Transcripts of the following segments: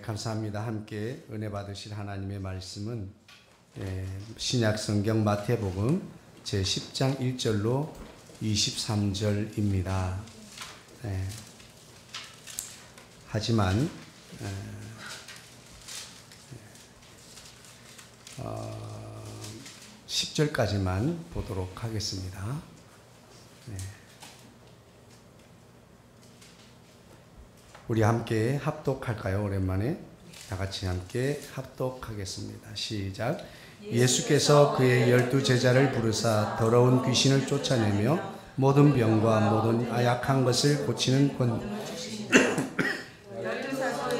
감사합니다. 함께 은혜 받으실 하나님의 말씀은 신약 성경 마태복음 제10장 1절로 23절입니다. 하지만 10절까지만 보도록 하겠습니다. 우리 함께 합독할까요? 오랜만에 다 같이 함께 합독하겠습니다. 시작. 예수께서 그의 12 제자를 부르사 더러운 귀신을 쫓아내며 모든 병과 모든 아약한 것을 고치는 권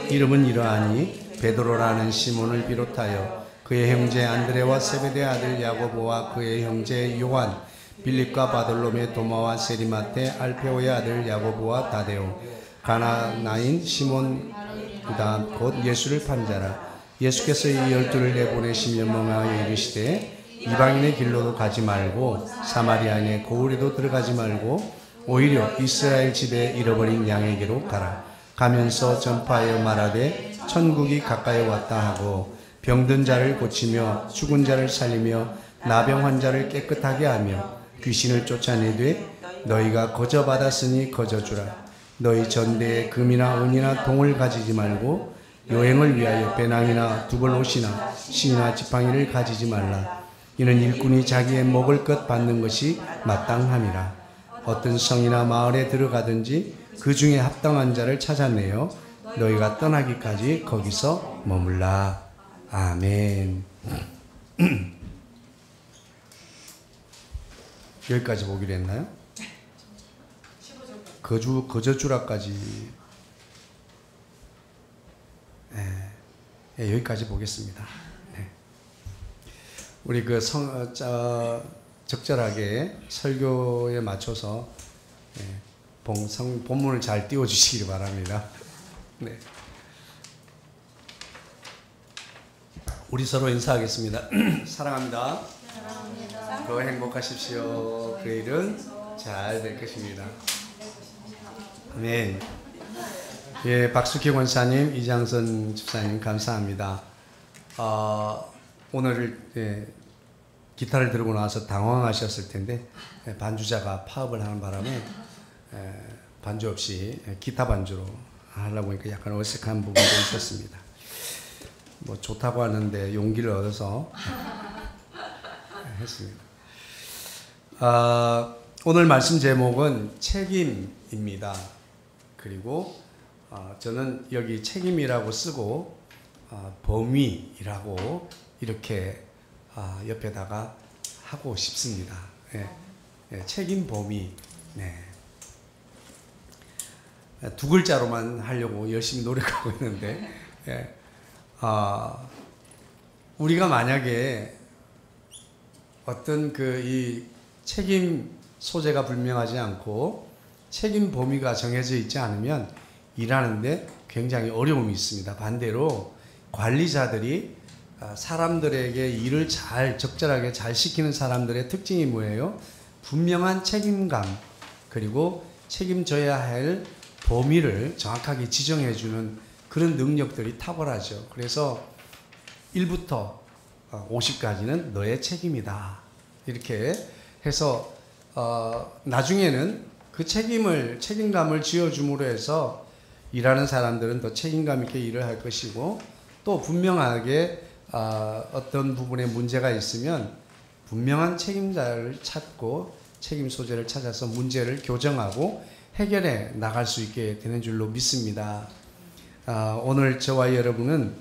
이름은 이러하니 베드로라는 시몬을 비롯하여 그의 형제 안드레와 세베대 아들 야고보와 그의 형제 요한, 빌립과 바돌로메, 도마와 세리마테, 알페오의 아들 야고보와 다데오, 가나나인 시몬 유다 곧 예수를 판 자라. 예수께서 이 12를 내보내시며 명하여 이르시되 이방인의 길로도 가지 말고 사마리아인의 고을에도 들어가지 말고 오히려 이스라엘 집에 잃어버린 양에게로 가라. 가면서 전파하여 말하되 천국이 가까이 왔다 하고 병든 자를 고치며 죽은 자를 살리며 나병 환자를 깨끗하게 하며 귀신을 쫓아내되 너희가 거저 받았으니 거저 주라. 너희 전대에 금이나 은이나 동을 가지지 말고 여행을 위하여 배낭이나 두벌 옷이나 신이나 지팡이를 가지지 말라. 이는 일꾼이 자기의 먹을 것 받는 것이 마땅함이라. 어떤 성이나 마을에 들어가든지 그 중에 합당한 자를 찾아내어 너희가 떠나기까지 거기서 머물라. 아멘. 여기까지 보기로 했나요? 거저주라까지. 여기까지 보겠습니다. 우리 적절하게 설교에 맞춰서 본문을 잘 띄워주시기 바랍니다. 우리 서로 인사하겠습니다. 사랑합니다. 더 행복하십시오. 그 일은 잘 될 것입니다. 아멘. 박숙희 권사님, 이장선 집사님 감사합니다. 오늘 기타를 들고 나와서 당황하셨을 텐데 반주자가 파업을 하는 바람에 반주 없이 기타 반주로 하려고 하니까 약간 어색한 부분도 있었습니다. 뭐 좋다고 하는데 용기를 얻어서 했습니다. 오늘 말씀 제목은 책임입니다. 그리고 저는 여기 책임이라고 쓰고 범위라고 이렇게 옆에다가 하고 싶습니다. 책임 범위. 두 글자로만 하려고 열심히 노력하고 있는데 우리가 만약에 어떤 이 책임 소재가 분명하지 않고 책임 범위가 정해져 있지 않으면 일하는데 굉장히 어려움이 있습니다. 반대로 관리자들이 사람들에게 일을 적절하게 잘 시키는 사람들의 특징이 뭐예요? 분명한 책임감, 그리고 책임져야 할 범위를 정확하게 지정해주는 그런 능력들이 탁월하죠. 그래서 1부터 50까지는 너의 책임이다. 이렇게 해서 나중에는 그 책임감을 지어줌으로 해서 일하는 사람들은 더 책임감 있게 일을 할 것이고, 또 분명하게 어떤 부분에 문제가 있으면 분명한 책임자를 찾고 책임 소재를 찾아서 문제를 교정하고 해결해 나갈 수 있게 되는 줄로 믿습니다. 오늘 저와 여러분은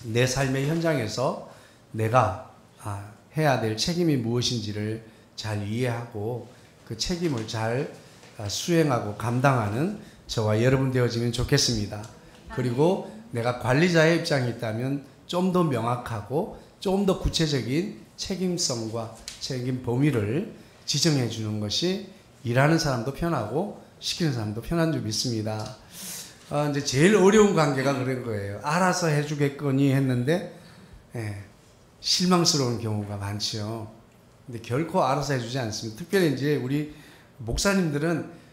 내 삶의 현장에서 내가 해야 될 책임이 무엇인지를 잘 이해하고 그 책임을 잘 수행하고 감당하는 저와 여러분 되어지면 좋겠습니다. 그리고 내가 관리자의 입장이 있다면 좀 더 명확하고 좀 더 구체적인 책임성과 책임 범위를 지정해 주는 것이 일하는 사람도 편하고 시키는 사람도 편한 줄 믿습니다. 이제 제일 어려운 관계가 그런 거예요. 알아서 해주겠거니 했는데 실망스러운 경우가 많죠. 근데 결코 알아서 해주지 않습니다. 특별히 이제 우리 목사님들은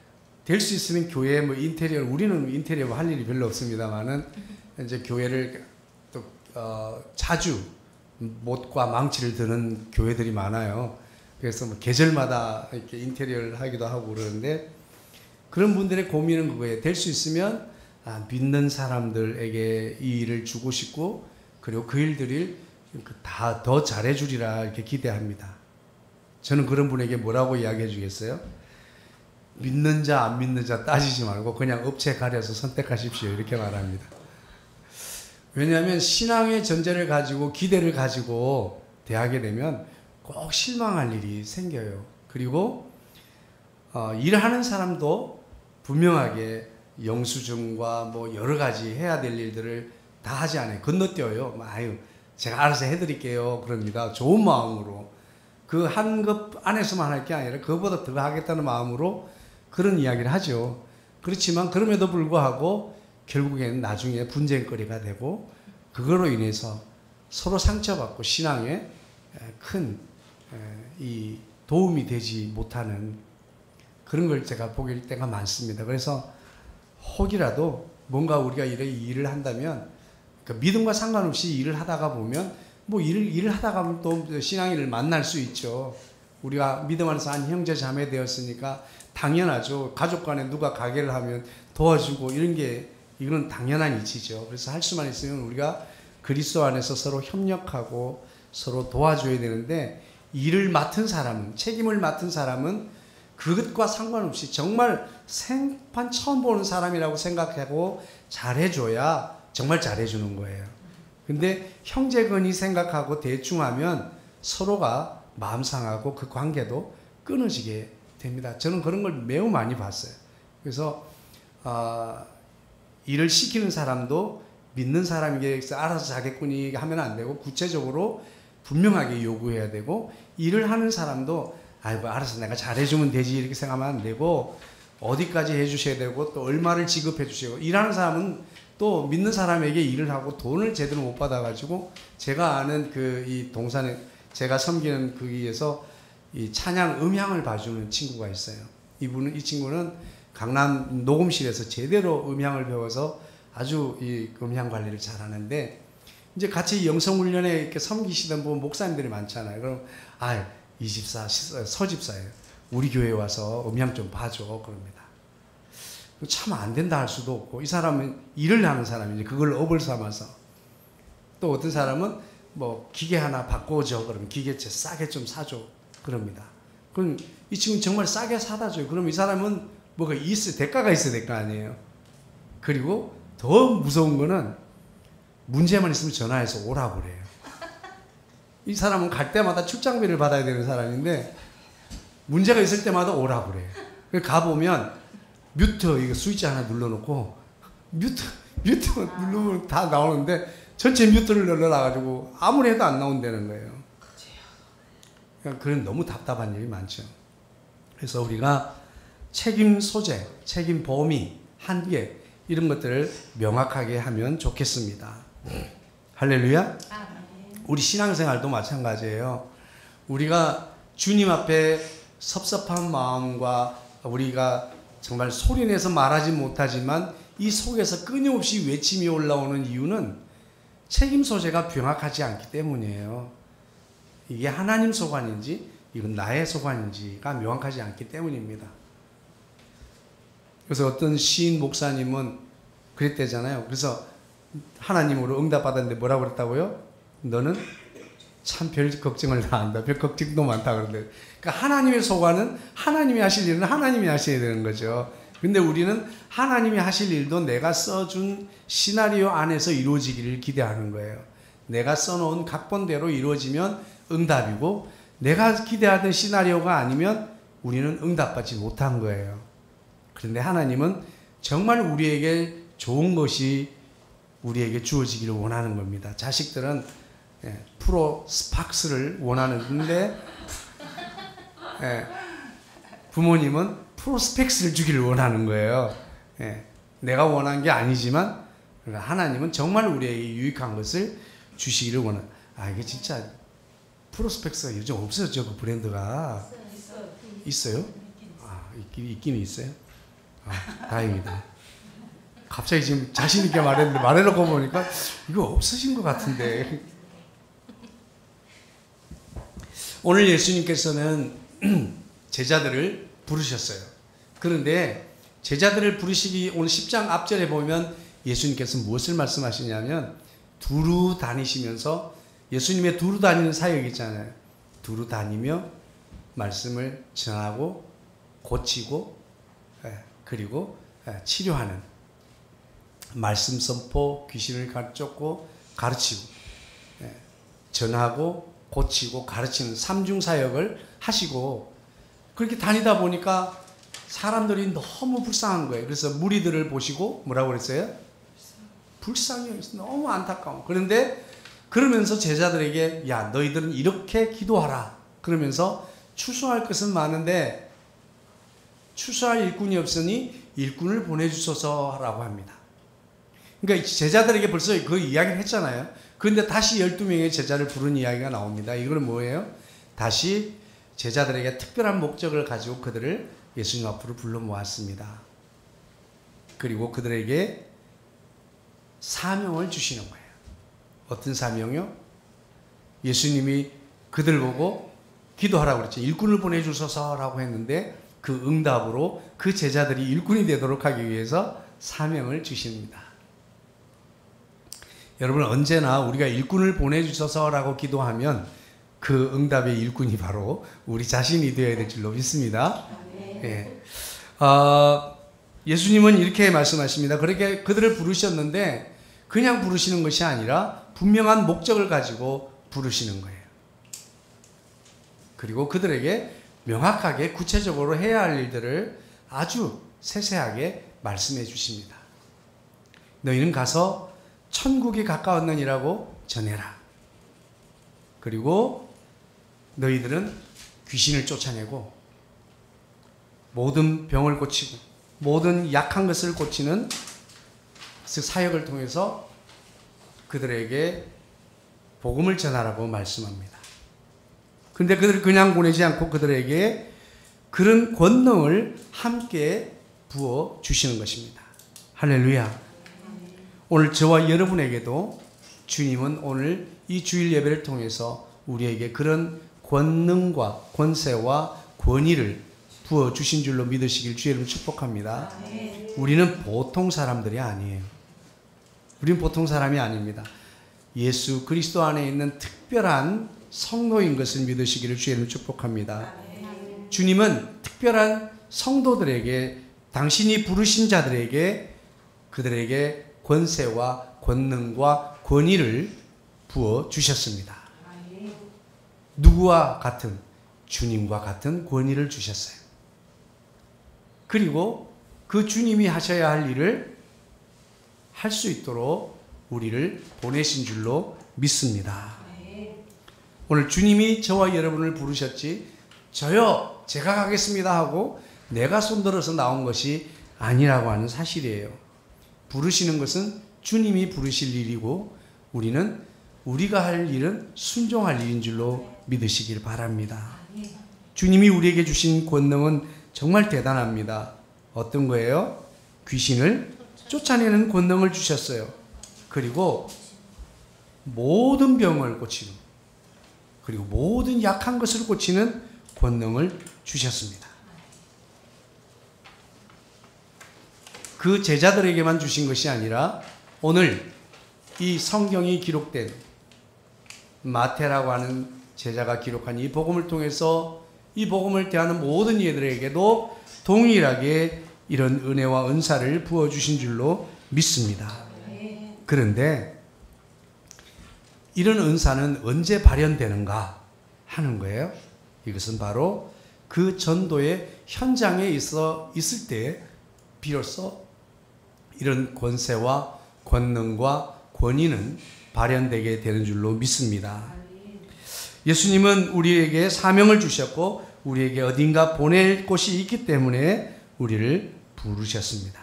될 수 있으면 교회 인테리어, 우리는 인테리어 할 일이 별로 없습니다만은 이제 교회를 또 자주 못과 망치를 드는 교회들이 많아요. 그래서 뭐 계절마다 이렇게 인테리어를 하기도 하고 그러는데, 그런 분들의 고민은 그거예요. 될 수 있으면 믿는 사람들에게 이 일을 주고 싶고, 그리고 그 일들을 다 더 잘해주리라 이렇게 기대합니다. 저는 그런 분에게 뭐라고 이야기해 주겠어요? 믿는 자 안 믿는 자 따지지 말고 그냥 업체 가려서 선택하십시오, 이렇게 말합니다. 왜냐하면 신앙의 전제를 가지고 기대를 가지고 대하게 되면 꼭 실망할 일이 생겨요. 그리고 일하는 사람도 분명하게 영수증과 뭐 여러 가지 해야 될 일들을 다 하지 않아요. 건너뛰어요. 아유, 제가 알아서 해드릴게요, 그럽니다. 좋은 마음으로. 그 한 것 안에서만 할 게 아니라 그거보다 더 하겠다는 마음으로 그런 이야기를 하죠. 그렇지만 그럼에도 불구하고 결국에는 나중에 분쟁거리가 되고, 그거로 인해서 서로 상처받고 신앙에 큰 이 도움이 되지 못하는 그런 걸 제가 보길 때가 많습니다. 그래서 혹이라도 뭔가 우리가 이 일을 한다면, 그러니까 믿음과 상관없이 일을 하다가 보면 뭐 일을 하다가 보면 또 신앙인을 만날 수 있죠. 우리가 믿음 안에서 한 형제 자매 되었으니까 당연하죠. 가족 간에 누가 가게를 하면 도와주고 이런 게, 이건 당연한 이치죠. 그래서 할 수만 있으면 우리가 그리스도 안에서 서로 협력하고 서로 도와줘야 되는데, 일을 맡은 사람은, 책임을 맡은 사람은 그것과 상관없이 정말 생판 처음 보는 사람이라고 생각하고 잘해줘야 정말 잘해주는 거예요. 근데 형제건이 생각하고 대충하면 서로가 마음 상하고 그 관계도 끊어지게 됩니다. 저는 그런 걸 매우 많이 봤어요. 그래서 일을 시키는 사람도 믿는 사람에게 알아서 자겠거니 하면 안 되고, 구체적으로 분명하게 요구해야 되고, 일을 하는 사람도 아이고 알아서 내가 잘해주면 되지 이렇게 생각하면 안 되고, 어디까지 해주셔야 되고 또 얼마를 지급해 주시고, 일하는 사람은 또 믿는 사람에게 일을 하고 돈을 제대로 못 받아가지고, 제가 아는 이 동산에 제가 섬기는 거기에서 이 찬양 음향을 봐주는 친구가 있어요. 이 친구는 강남 녹음실에서 제대로 음향을 배워서 아주 이 음향 관리를 잘하는데, 이제 같이 영성훈련에 이렇게 섬기시던 분 목사님들이 많잖아요. 그럼 이 집사 서집사예요. 우리 교회 와서 음향 좀 봐줘, 그럽니다. 참 안 된다 할 수도 없고, 이 사람은 일을 하는 사람이지 그걸 업을 삼아서. 또 어떤 사람은 뭐 기계 하나 바꿔줘, 그러면 기계체 싸게 좀 사줘, 그럽니다. 그럼 이 친구는 정말 싸게 사다 줘요. 그럼 이 사람은 뭐가 대가가 있어야 될 거 아니에요. 그리고 더 무서운 거는 문제만 있으면 전화해서 오라고 그래요. 이 사람은 갈 때마다 출장비를 받아야 되는 사람인데 문제가 있을 때마다 오라고 그래요. 가보면 뮤트 이거 스위치 하나 눌러놓고 뮤트 누르면 다 나오는데 전체 뮤트를 눌러놔가지고 아무리 해도 안 나온다는 거예요. 그러니까 그런 너무 답답한 일이 많죠. 그래서 우리가 책임 소재, 책임 범위, 한계 이런 것들을 명확하게 하면 좋겠습니다. 할렐루야. 우리 신앙생활도 마찬가지예요. 우리가 주님 앞에 섭섭한 마음과 우리가 정말 소리내서 말하지 못하지만 이 속에서 끊임없이 외침이 올라오는 이유는 책임 소재가 명확하지 않기 때문이에요. 이게 하나님 소관인지 이건 나의 소관인지가 명확하지 않기 때문입니다. 그래서 어떤 시인 목사님은 그랬대잖아요. 그래서 하나님으로 응답받았는데 뭐라고 그랬다고요? 너는 참 별 걱정을 다 한다. 별 걱정도 많다 그러는데, 그러니까 하나님의 소관은 하나님이 하실 일은 하나님이 하셔야 되는 거죠. 근데 우리는 하나님이 하실 일도 내가 써준 시나리오 안에서 이루어지기를 기대하는 거예요. 내가 써놓은 각본대로 이루어지면 응답이고, 내가 기대하던 시나리오가 아니면 우리는 응답받지 못한 거예요. 그런데 하나님은 정말 우리에게 좋은 것이 우리에게 주어지기를 원하는 겁니다. 자식들은 프로 스팍스를 원하는데 부모님은 프로스펙스를 주기를 원하는 거예요. 내가 원한 게 아니지만 하나님은 정말 우리에게 유익한 것을 주시기를 원하는. 이게 진짜 프로스펙스가 요즘 없어졌죠. 그 브랜드가. 있어요? 있긴 있어요? 다행이다. 갑자기 지금 자신 있게 말했는데 말해놓고 보니까 이거 없으신 것 같은데. 오늘 예수님께서는 제자들을 부르셨어요. 그런데 제자들을 부르시기 오늘 10장 앞절에 보면 예수님께서 무엇을 말씀하시냐면 두루 다니시면서 예수님의 두루 다니는 사역이 있잖아요. 두루 다니며 말씀을 전하고 고치고 그리고 치료하는 말씀 선포, 귀신을 쫓고 가르치고 전하고 고치고 가르치는 삼중 사역을 하시고 그렇게 다니다 보니까 사람들이 너무 불쌍한 거예요. 그래서 무리들을 보시고 뭐라고 그랬어요? 불쌍해요. 너무 안타까워. 그런데 그러면서 제자들에게 야 너희들은 이렇게 기도하라. 그러면서 추수할 것은 많은데 추수할 일꾼이 없으니 일꾼을 보내주소서라고 합니다. 그러니까 제자들에게 벌써 그 이야기를 했잖아요. 그런데 다시 12명의 제자를 부른 이야기가 나옵니다. 이거는 뭐예요? 다시 제자들에게 특별한 목적을 가지고 그들을 예수님 앞으로 불러 모았습니다. 그리고 그들에게 사명을 주시는 거예요. 어떤 사명이요? 예수님이 그들 보고 기도하라고 그랬죠. 일꾼을 보내주소서라고 했는데 그 응답으로 그 제자들이 일꾼이 되도록 하기 위해서 사명을 주십니다. 여러분 언제나 우리가 일꾼을 보내주소서라고 기도하면 그 응답의 일꾼이 바로 우리 자신이 되어야 될 줄로 믿습니다. 예. 예수님은 이렇게 말씀하십니다. 그렇게 그들을 부르셨는데 그냥 부르시는 것이 아니라 분명한 목적을 가지고 부르시는 거예요. 그리고 그들에게 명확하게 구체적으로 해야 할 일들을 아주 세세하게 말씀해 주십니다. 너희는 가서 천국이 가까웠느니라고 전해라. 그리고 너희들은 귀신을 쫓아내고 모든 병을 고치고 모든 약한 것을 고치는 그 사역을 통해서 그들에게 복음을 전하라고 말씀합니다. 그런데 그들을 그냥 보내지 않고 그들에게 그런 권능을 함께 부어 주시는 것입니다. 할렐루야. 오늘 저와 여러분에게도 주님은 오늘 이 주일 예배를 통해서 우리에게 그런 권능과 권세와 권위를 부어 주신 줄로 믿으시길 주의 이름으로 축복합니다. 우리는 보통 사람들이 아니에요. 우리는 보통 사람이 아닙니다. 예수 그리스도 안에 있는 특별한 성도인 것을 믿으시기를 주의 이름으로 축복합니다. 주님은 특별한 성도들에게 당신이 부르신 자들에게 그들에게 권세와 권능과 권위를 부어 주셨습니다. 누구와 같은? 주님과 같은 권위를 주셨어요. 그리고 그 주님이 하셔야 할 일을 할 수 있도록 우리를 보내신 줄로 믿습니다. 오늘 주님이 저와 여러분을 부르셨지 저요 제가 가겠습니다 하고 내가 손들어서 나온 것이 아니라고 하는 사실이에요. 부르시는 것은 주님이 부르실 일이고 우리는 우리가 할 일은 순종할 일인 줄로 믿으시길 바랍니다. 주님이 우리에게 주신 권능은 정말 대단합니다. 어떤 거예요? 귀신을 쫓아내는 권능을 주셨어요. 그리고 모든 병을 고치는 그리고 모든 약한 것을 고치는 권능을 주셨습니다. 그 제자들에게만 주신 것이 아니라 오늘 이 성경이 기록된 마태라고 하는 제자가 기록한 이 복음을 통해서 이 복음을 대하는 모든 이들에게도 동일하게 이런 은혜와 은사를 부어주신 줄로 믿습니다. 그런데 이런 은사는 언제 발현되는가 하는 거예요. 이것은 바로 그 전도의 현장에 있을 때 비로소 이런 권세와 권능과 권위는 발현되게 되는 줄로 믿습니다. 예수님은 우리에게 사명을 주셨고 우리에게 어딘가 보낼 곳이 있기 때문에 우리를 부르셨습니다.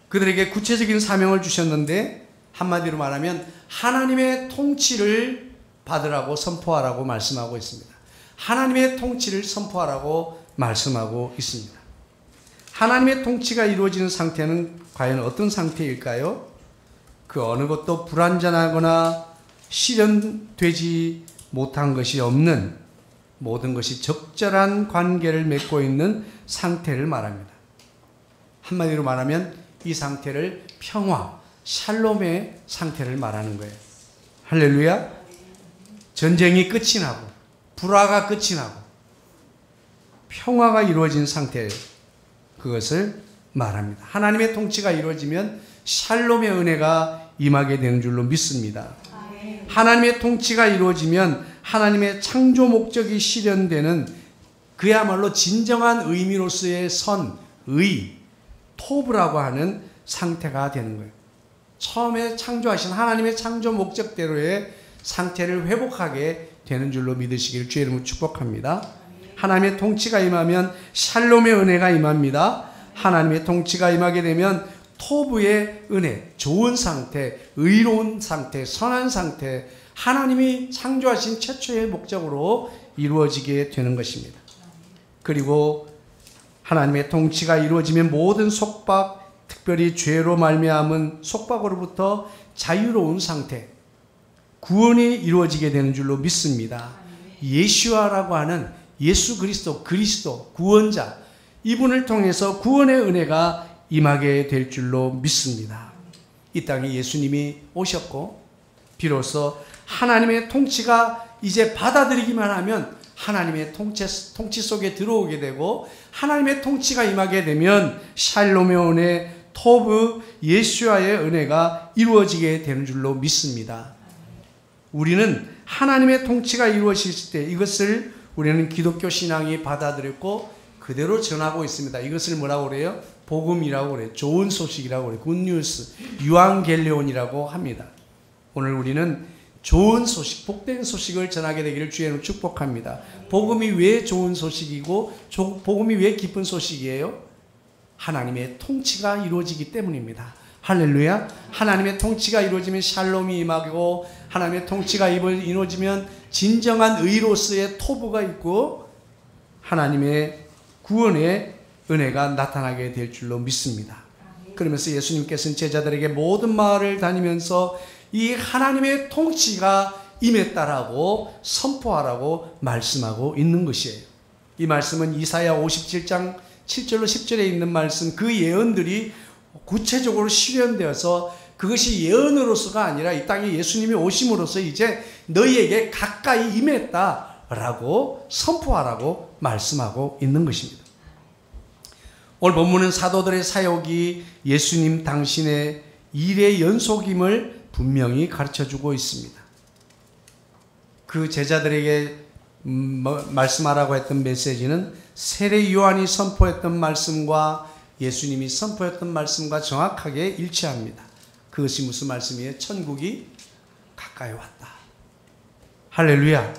그들에게 구체적인 사명을 주셨는데 한마디로 말하면 하나님의 통치를 받으라고 선포하라고 말씀하고 있습니다. 하나님의 통치를 선포하라고 말씀하고 있습니다. 하나님의 통치가 이루어지는 상태는 과연 어떤 상태일까요? 그 어느 것도 불완전하거나 실현되지 못한 것이 없는, 모든 것이 적절한 관계를 맺고 있는 상태를 말합니다. 한마디로 말하면 이 상태를 평화, 샬롬의 상태를 말하는 거예요. 할렐루야. 전쟁이 끝이 나고 불화가 끝이 나고 평화가 이루어진 상태, 그것을 말합니다. 하나님의 통치가 이루어지면 샬롬의 은혜가 임하게 되는 줄로 믿습니다. 하나님의 통치가 이루어지면 하나님의 창조 목적이 실현되는, 그야말로 진정한 의미로서의 선, 의, 토브라고 하는 상태가 되는 거예요. 처음에 창조하신 하나님의 창조 목적대로의 상태를 회복하게 되는 줄로 믿으시기를 주의 이름으로 축복합니다. 하나님의 통치가 임하면 샬롬의 은혜가 임합니다. 하나님의 통치가 임하게 되면 토브의 은혜, 좋은 상태, 의로운 상태, 선한 상태, 하나님이 창조하신 최초의 목적으로 이루어지게 되는 것입니다. 그리고 하나님의 통치가 이루어지면 모든 속박, 특별히 죄로 말미암은 속박으로부터 자유로운 상태, 구원이 이루어지게 되는 줄로 믿습니다. 예수아라고 하는 예수 그리스도, 구원자, 이분을 통해서 구원의 은혜가 임하게 될 줄로 믿습니다. 이 땅에 예수님이 오셨고 비로소 하나님의 통치가 이제 받아들이기만 하면 하나님의 통치 속에 들어오게 되고, 하나님의 통치가 임하게 되면 샬롬의 은혜, 토브, 예수아의 은혜가 이루어지게 되는 줄로 믿습니다. 우리는 하나님의 통치가 이루어질 때 이것을 우리는 기독교 신앙이 받아들였고 그대로 전하고 있습니다. 이것을 뭐라고 그래요? 복음이라고 그래요. 좋은 소식이라고 그래요. 굿뉴스, 유앙겔리온이라고 합니다. 오늘 우리는 좋은 소식, 복된 소식을 전하게 되기를 주의 축복합니다. 복음이 왜 좋은 소식이고 복음이 왜 기쁜 소식이에요? 하나님의 통치가 이루어지기 때문입니다. 할렐루야. 하나님의 통치가 이루어지면 샬롬이 임하고, 하나님의 통치가 이루어지면 진정한 의로서의 토부가 있고 하나님의 구원의 은혜가 나타나게 될 줄로 믿습니다. 그러면서 예수님께서는 제자들에게 모든 마을을 다니면서 이 하나님의 통치가 임했다라고 선포하라고 말씀하고 있는 것이에요. 이 말씀은 이사야 57장 7절로 10절에 있는 말씀, 그 예언들이 구체적으로 실현되어서 그것이 예언으로서가 아니라 이 땅에 예수님이 오심으로써 이제 너희에게 가까이 임했다라고 선포하라고 말씀하고 있는 것입니다. 오늘 본문은 사도들의 사역이 예수님 당신의 일의 연속임을 분명히 가르쳐주고 있습니다. 그 제자들에게 말씀하라고 했던 메시지는 세례 요한이 선포했던 말씀과 예수님이 선포했던 말씀과 정확하게 일치합니다. 그것이 무슨 말씀이에요? 천국이 가까이 왔다. 할렐루야.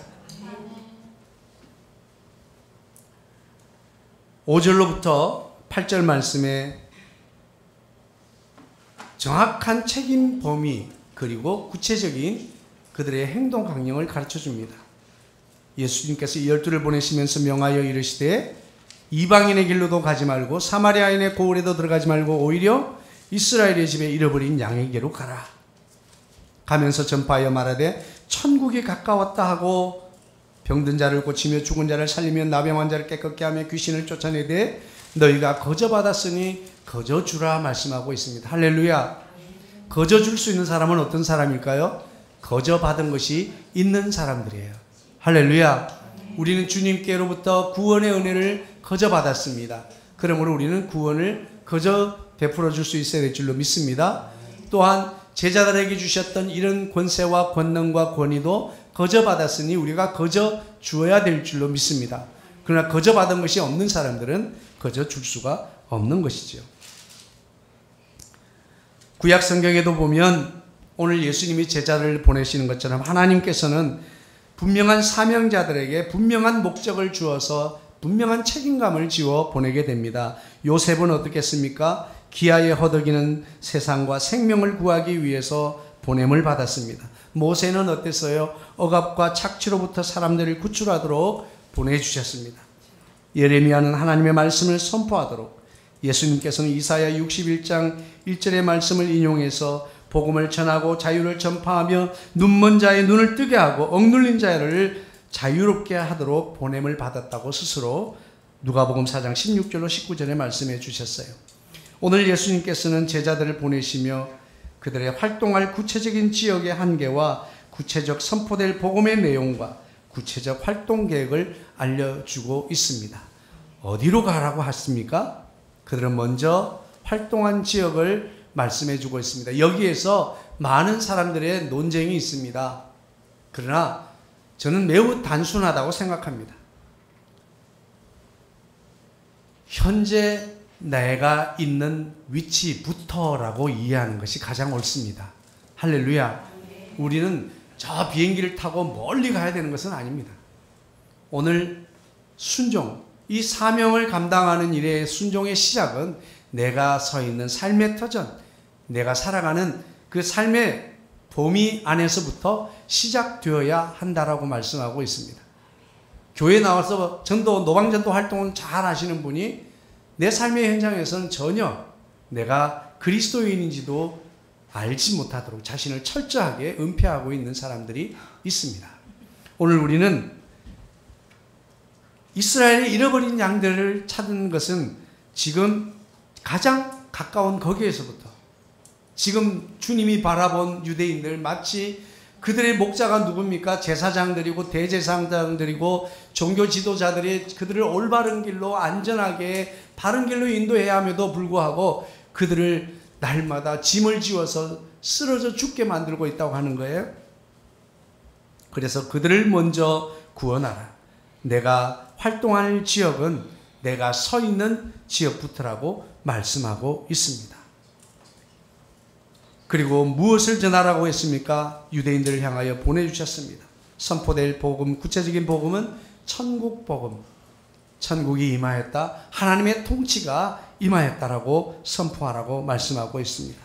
5절로부터 8절 말씀에 정확한 책임 범위 그리고 구체적인 그들의 행동 강령을 가르쳐 줍니다. 예수님께서 12를 보내시면서 명하여 이르시되 이방인의 길로도 가지 말고 사마리아인의 고을에도 들어가지 말고 오히려 이스라엘의 집에 잃어버린 양에게로 가라. 가면서 전파하여 말하되 천국이 가까웠다 하고 병든 자를 고치며 죽은 자를 살리며 나병한 자를 깨끗게 하며 귀신을 쫓아내되 너희가 거저 받았으니 거저 주라 말씀하고 있습니다. 할렐루야. 거저 줄 수 있는 사람은 어떤 사람일까요? 거저 받은 것이 있는 사람들이에요. 할렐루야. 우리는 주님께로부터 구원의 은혜를 거저 받았습니다. 그러므로 우리는 구원을 거저 베풀어 줄 수 있어야 될 줄로 믿습니다. 또한 제자들에게 주셨던 이런 권세와 권능과 권위도 거저 받았으니 우리가 거저 주어야 될 줄로 믿습니다. 그러나 거저 받은 것이 없는 사람들은 거저 줄 수가 없는 것이죠. 구약 성경에도 보면 오늘 예수님이 제자를 보내시는 것처럼 하나님께서는 분명한 사명자들에게 분명한 목적을 주어서 분명한 책임감을 지워 보내게 됩니다. 요셉은 어떻겠습니까? 기아에 허덕이는 세상과 생명을 구하기 위해서 보냄을 받았습니다. 모세는 어땠어요? 억압과 착취로부터 사람들을 구출하도록 보내주셨습니다. 예레미야는 하나님의 말씀을 선포하도록, 예수님께서는 이사야 61장 1절의 말씀을 인용해서 복음을 전하고 자유를 전파하며 눈먼 자의 눈을 뜨게 하고 억눌린 자를 자유롭게 하도록 보냄을 받았다고 스스로 누가복음 4장 16절로 19절에 말씀해 주셨어요. 오늘 예수님께서는 제자들을 보내시며 그들의 활동할 구체적인 지역의 한계와 구체적 선포될 복음의 내용과 구체적 활동 계획을 알려주고 있습니다. 어디로 가라고 하십니까? 그들은 먼저 활동한 지역을 말씀해 주고 있습니다. 여기에서 많은 사람들의 논쟁이 있습니다. 그러나 저는 매우 단순하다고 생각합니다. 현재 내가 있는 위치부터라고 이해하는 것이 가장 옳습니다. 할렐루야. 우리는 저 비행기를 타고 멀리 가야 되는 것은 아닙니다. 오늘 순종, 이 사명을 감당하는 일의 순종의 시작은 내가 서 있는 삶의 터전, 내가 살아가는 그 삶의 범위 안에서부터 시작되어야 한다라고 말씀하고 있습니다. 교회에 나와서 전도, 노방전도 활동을 잘 하시는 분이 내 삶의 현장에서는 전혀 내가 그리스도인인지도 알지 못하도록 자신을 철저하게 은폐하고 있는 사람들이 있습니다. 오늘 우리는 이스라엘의 잃어버린 양들을 찾는 것은 지금 가장 가까운 거기에서부터 지금 주님이 바라본 유대인들 마치 그들의 목자가 누굽니까? 제사장들이고 대제사장들이고 종교 지도자들이 그들을 올바른 길로 안전하게 바른 길로 인도해야 함에도 불구하고 그들을 날마다 짐을 지워서 쓰러져 죽게 만들고 있다고 하는 거예요. 그래서 그들을 먼저 구원하라. 내가 활동할 지역은 내가 서 있는 지역부터라고 말씀하고 있습니다. 그리고 무엇을 전하라고 했습니까? 유대인들을 향하여 보내주셨습니다. 선포될 복음, 구체적인 복음은 천국 복음. 천국이 임하였다. 하나님의 통치가 임하였다라고 선포하라고 말씀하고 있습니다.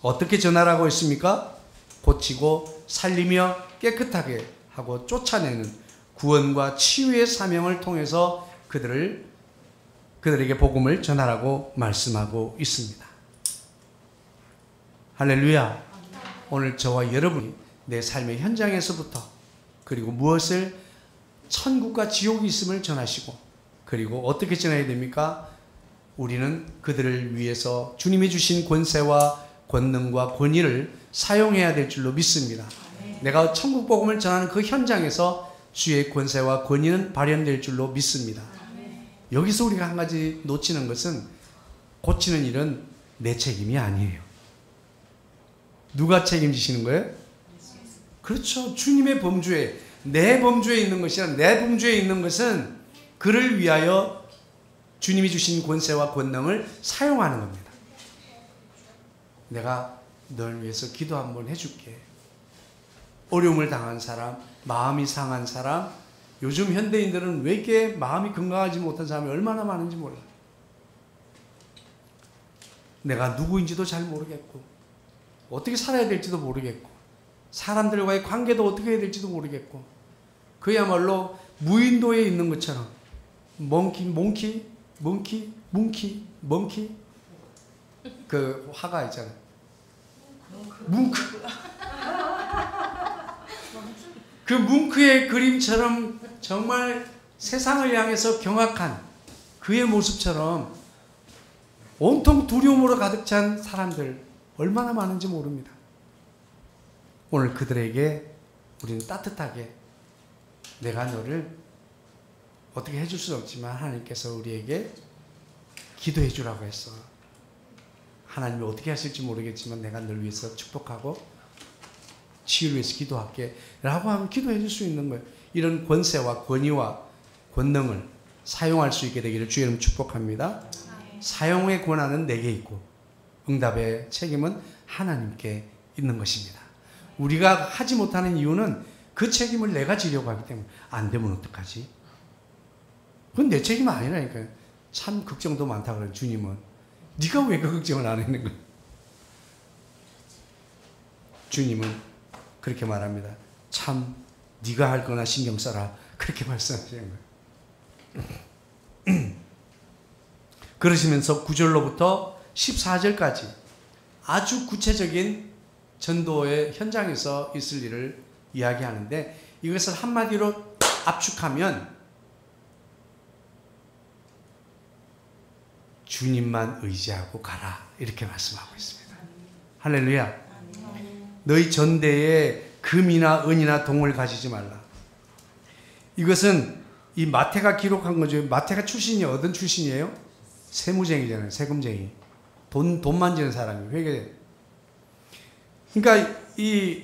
어떻게 전하라고 했습니까? 고치고 살리며 깨끗하게 하고 쫓아내는 구원과 치유의 사명을 통해서 그들에게 복음을 전하라고 말씀하고 있습니다. 할렐루야. 오늘 저와 여러분이 내 삶의 현장에서부터 그리고 무엇을 천국과 지옥이 있음을 전하시고 그리고 어떻게 전해야 됩니까? 우리는 그들을 위해서 주님이 주신 권세와 권능과 권위를 사용해야 될 줄로 믿습니다. 내가 천국 복음을 전하는 그 현장에서 주의 권세와 권위는 발현될 줄로 믿습니다. 여기서 우리가 한 가지 놓치는 것은 고치는 일은 내 책임이 아니에요. 누가 책임지시는 거예요? 그렇죠. 주님의 범주에, 내 범주에 있는 것이 아니라 내 범주에 있는 것은 그를 위하여 주님이 주신 권세와 권능을 사용하는 겁니다. 내가 널 위해서 기도 한번 해줄게. 어려움을 당한 사람, 마음이 상한 사람, 요즘 현대인들은 왜 이렇게 마음이 건강하지 못한 사람이 얼마나 많은지 몰라요. 내가 누구인지도 잘 모르겠고 어떻게 살아야 될지도 모르겠고 사람들과의 관계도 어떻게 해야 될지도 모르겠고 그야말로 무인도에 있는 것처럼 몽키 그 화가 있잖아요. 뭉크 그 뭉크의 그림처럼 정말 세상을 향해서 경악한 그의 모습처럼 온통 두려움으로 가득 찬 사람들 얼마나 많은지 모릅니다. 오늘 그들에게 우리는 따뜻하게 내가 너를 어떻게 해줄 수는 없지만 하나님께서 우리에게 기도해 주라고 했어. 하나님이 어떻게 하실지 모르겠지만 내가 널 위해서 축복하고 치유를 위해서 기도할게 라고 하면 기도해 줄 수 있는 거예요. 이런 권세와 권위와 권능을 사용할 수 있게 되기를 주의 이름 축복합니다. 사용의 권한은 내게 있고 응답의 책임은 하나님께 있는 것입니다. 우리가 하지 못하는 이유는 그 책임을 내가 지려고 하기 때문에 안 되면 어떡하지? 그건 내 책임 아니라니까요. 참 걱정도 많다 그래요. 주님은 네가 왜 그 걱정을 안 했는 거야? 주님은 그렇게 말합니다. 참 네가 할 거나 신경 써라. 그렇게 말씀하시는 거예요. 그러시면서 9절로부터 14절까지 아주 구체적인 전도의 현장에서 있을 일을 이야기하는데, 이것을 한마디로 압축하면 주님만 의지하고 가라, 이렇게 말씀하고 있습니다. 할렐루야. 너희 전대에 금이나 은이나 동을 가지지 말라. 이것은 이 마태가 기록한 거죠. 마태가 출신이 어떤 출신이에요? 세무쟁이잖아요. 세금쟁이. 돈 만지는 사람이 회계. 그러니까 이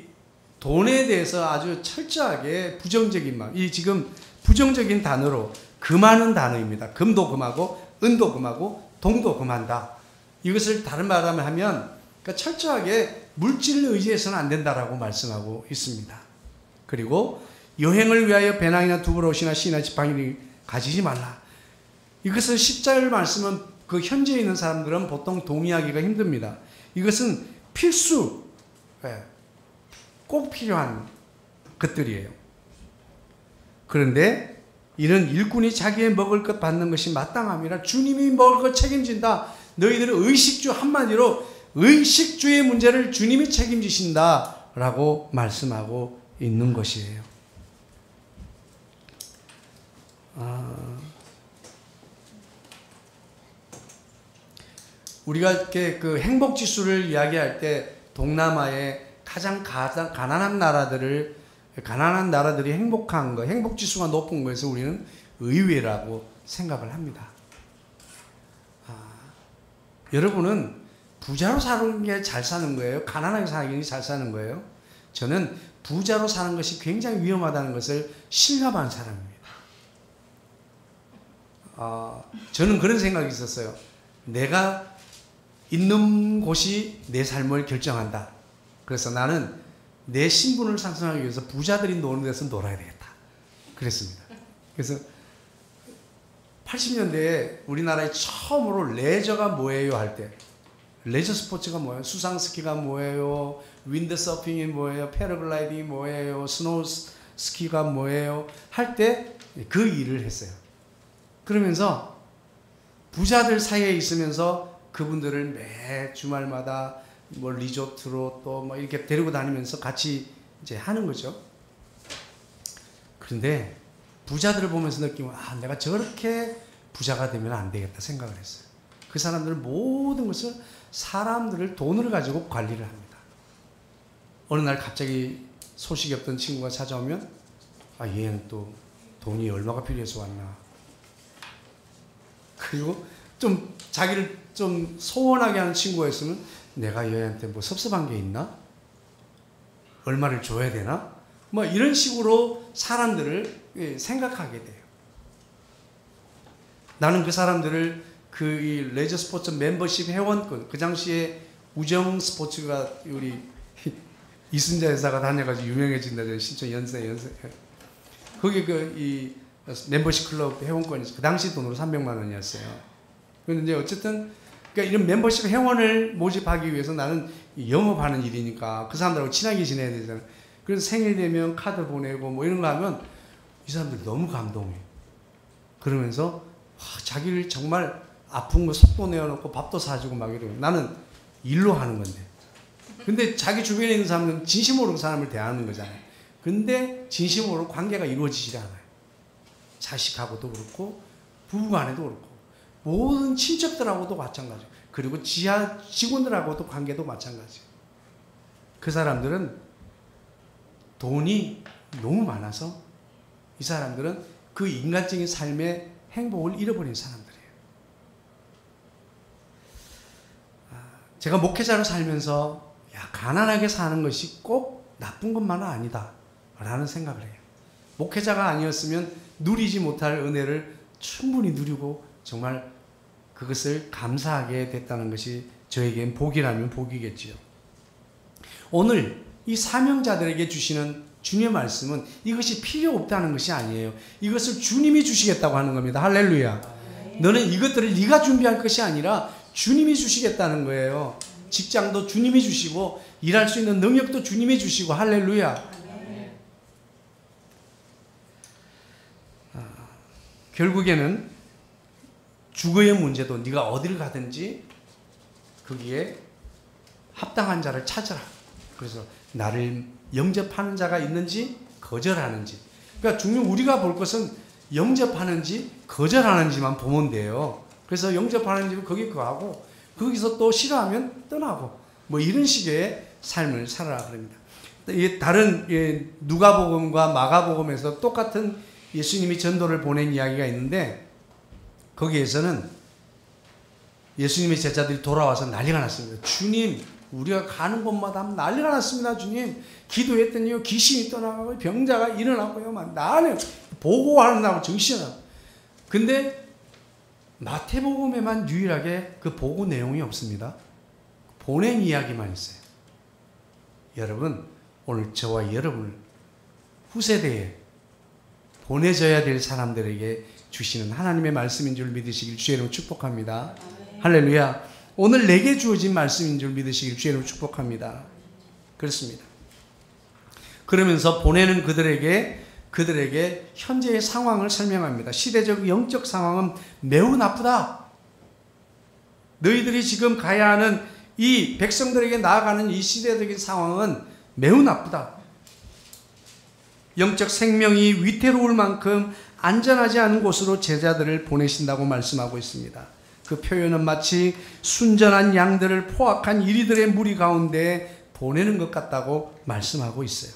돈에 대해서 아주 철저하게 부정적인 마음. 이 지금 부정적인 단어로 금하는 단어입니다. 금도 금하고 은도 금하고 동도 금한다. 이것을 다른 말로 하면 그러니까 철저하게 물질을 의지해서는 안 된다라고 말씀하고 있습니다. 그리고 여행을 위하여 배낭이나 두부옷이나 시나 지팡이를 가지지 말라. 이것을 10절 말씀은 그 현지에 있는 사람들은 보통 동의하기가 힘듭니다. 이것은 필수, 꼭 필요한 것들이에요. 그런데 이는 일꾼이 자기의 먹을 것 받는 것이 마땅함이라 주님이 먹을 것 책임진다. 너희들은 의식주, 한마디로 의식주의 문제를 주님이 책임지신다라고 말씀하고 있는 것이에요. 우리가 이렇게 그 행복 지수를 이야기할 때 동남아의 가장 가난한 나라들이 행복한 거, 행복 지수가 높은 것에서 우리는 의외라고 생각을 합니다. 여러분은 부자로 사는 게 잘 사는 거예요? 가난하게 사는 게 잘 사는 거예요? 저는 부자로 사는 것이 굉장히 위험하다는 것을 실감한 사람입니다. 저는 그런 생각이 있었어요. 내가 있는 곳이 내 삶을 결정한다. 그래서 나는 내 신분을 상승하기 위해서 부자들이 노는 데서 놀아야 되겠다. 그랬습니다. 그래서 80년대에 우리나라에 처음으로 레저가 뭐예요 할 때, 레저 스포츠가 뭐예요? 수상 스키가 뭐예요? 윈드 서핑이 뭐예요? 패러글라이딩이 뭐예요? 스노우 스키가 뭐예요? 할 때 그 일을 했어요. 그러면서 부자들 사이에 있으면서 그분들을 매 주말마다 뭐 리조트로 또 뭐 이렇게 데리고 다니면서 같이 이제 하는 거죠. 그런데 부자들을 보면서 느끼면 내가 저렇게 부자가 되면 안 되겠다 생각을 했어요. 그 사람들은 모든 것을 사람들을 돈을 가지고 관리를 합니다. 어느 날 갑자기 소식이 없던 친구가 찾아오면 얘는 또 돈이 얼마가 필요해서 왔나. 그리고 좀 자기를 좀 소원하게 하는 친구가 있으면 내가 얘한테 뭐 섭섭한 게 있나? 얼마를 줘야 되나? 뭐 이런 식으로 사람들을 생각하게 돼요. 나는 그 사람들을 이 레저 스포츠 멤버십 회원권, 그 당시에 우정 스포츠가 우리 이순자 여사가 다녀가지고 유명해진다. 신촌 연세. 거기 이 멤버십 클럽 회원권이 그 당시 돈으로 300만 원이었어요. 그런데 어쨌든 그러니까 이런 멤버십 회원을 모집하기 위해서 나는 영업하는 일이니까 그 사람들하고 친하게 지내야 되잖아요. 그래서 생일 되면 카드 보내고 뭐 이런 거 하면 이 사람들 너무 감동해. 그러면서 자기를 정말 아픈 거 속도 내어놓고 밥도 사주고 막 이러고, 나는 일로 하는 건데. 근데 자기 주변에 있는 사람은 진심으로 그 사람을 대하는 거잖아요. 근데 진심으로 관계가 이루어지지 않아요. 자식하고도 그렇고 부부간에도 그렇고 모든 친척들하고도 마찬가지. 그리고 지하 직원들하고도 관계도 마찬가지. 그 사람들은 돈이 너무 많아서 이 사람들은 그 인간적인 삶의 행복을 잃어버린 사람들이에요. 제가 목회자로 살면서 가난하게 사는 것이 꼭 나쁜 것만은 아니다 라는 생각을 해요. 목회자가 아니었으면 누리지 못할 은혜를 충분히 누리고 정말 그것을 감사하게 됐다는 것이 저에겐 복이라면 복이겠지요. 오늘 이 사명자들에게 주시는 주님의 말씀은 이것이 필요 없다는 것이 아니에요. 이것을 주님이 주시겠다고 하는 겁니다. 할렐루야. 너는 이것들을 네가 준비할 것이 아니라 주님이 주시겠다는 거예요. 직장도 주님이 주시고 일할 수 있는 능력도 주님이 주시고. 할렐루야. 결국에는 주거의 문제도 네가 어디를 가든지 거기에 합당한 자를 찾아라. 그래서 나를 영접하는 자가 있는지 거절하는지. 그러니까 중요한 우리가 볼 것은 영접하는지 거절하는지만 보면 돼요. 그래서 영접하는 집은 거기 가고 거기서 또 싫어하면 떠나고 뭐 이런 식의 삶을 살아라 그럽니다. 다른 누가복음과 마가복음에서 똑같은 예수님이 전도를 보낸 이야기가 있는데 거기에서는 예수님의 제자들이 돌아와서 난리가 났습니다. 주님, 우리가 가는 곳마다 난리가 났습니다. 주님, 기도했더니요 귀신이 떠나가고 병자가 일어나고요 막 나는 보고하느라고 정신없어. 근데 마태복음에만 유일하게 그 보고 내용이 없습니다. 보낸 이야기만 있어요. 여러분, 오늘 저와 여러분을 후세대에 보내져야 될 사람들에게 주시는 하나님의 말씀인 줄 믿으시길 주의 이름으로 축복합니다. 할렐루야. 오늘 내게 주어진 말씀인 줄 믿으시길 주의 이름으로 축복합니다. 그렇습니다. 그러면서 보내는 그들에게 현재의 상황을 설명합니다. 시대적 영적 상황은 매우 나쁘다. 너희들이 지금 가야 하는 이 백성들에게 나아가는 이 시대적인 상황은 매우 나쁘다. 영적 생명이 위태로울 만큼 안전하지 않은 곳으로 제자들을 보내신다고 말씀하고 있습니다. 그 표현은 마치 순전한 양들을 포악한 이리들의 무리 가운데 보내는 것 같다고 말씀하고 있어요.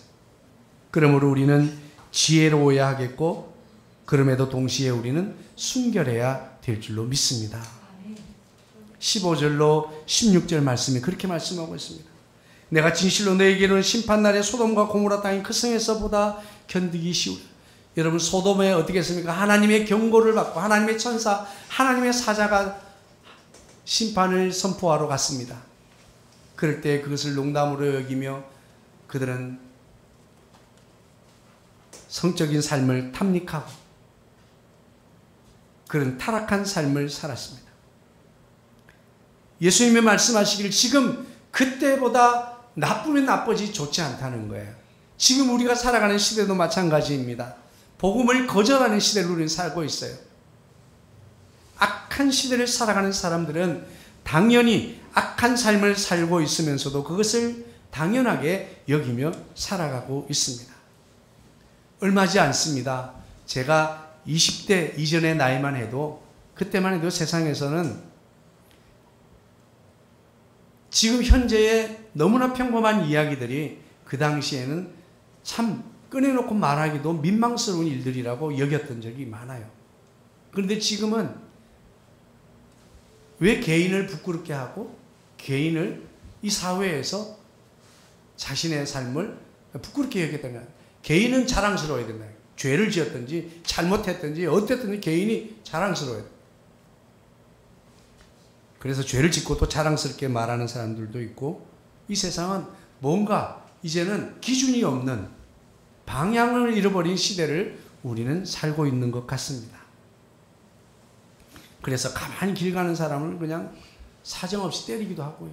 그러므로 우리는 지혜로워야 하겠고 그럼에도 동시에 우리는 순결해야 될 줄로 믿습니다. 15절로 16절 말씀이 그렇게 말씀하고 있습니다. 내가 진실로 너에게는 심판날에 소돔과 고모라 땅이 그 성에서보다 견디기 쉬우라. 여러분, 소돔에 어떻게 했습니까? 하나님의 경고를 받고 하나님의 천사, 하나님의 사자가 심판을 선포하러 갔습니다. 그럴 때 그것을 농담으로 여기며 그들은 성적인 삶을 탐닉하고 그런 타락한 삶을 살았습니다. 예수님이 말씀하시길 지금 그때보다 나쁘면 나쁘지 좋지 않다는 거예요. 지금 우리가 살아가는 시대도 마찬가지입니다. 복음을 거절하는 시대를 우리는 살고 있어요. 악한 시대를 살아가는 사람들은 당연히 악한 삶을 살고 있으면서도 그것을 당연하게 여기며 살아가고 있습니다. 얼마지 않습니다. 제가 20대 이전의 나이만 해도 그때만 해도 세상에서는 지금 현재의 너무나 평범한 이야기들이 그 당시에는 참 꺼내놓고 말하기도 민망스러운 일들이라고 여겼던 적이 많아요. 그런데 지금은 왜 개인을 부끄럽게 하고 개인을 이 사회에서 자신의 삶을 부끄럽게 여겼다는 거예요. 개인은 자랑스러워야 된다. 죄를 지었든지 잘못했든지 어땠든지 개인이 자랑스러워야 된다. 그래서 죄를 짓고 또 자랑스럽게 말하는 사람들도 있고 이 세상은 뭔가 이제는 기준이 없는 방향을 잃어버린 시대를 우리는 살고 있는 것 같습니다. 그래서 가만히 길 가는 사람을 그냥 사정없이 때리기도 하고요.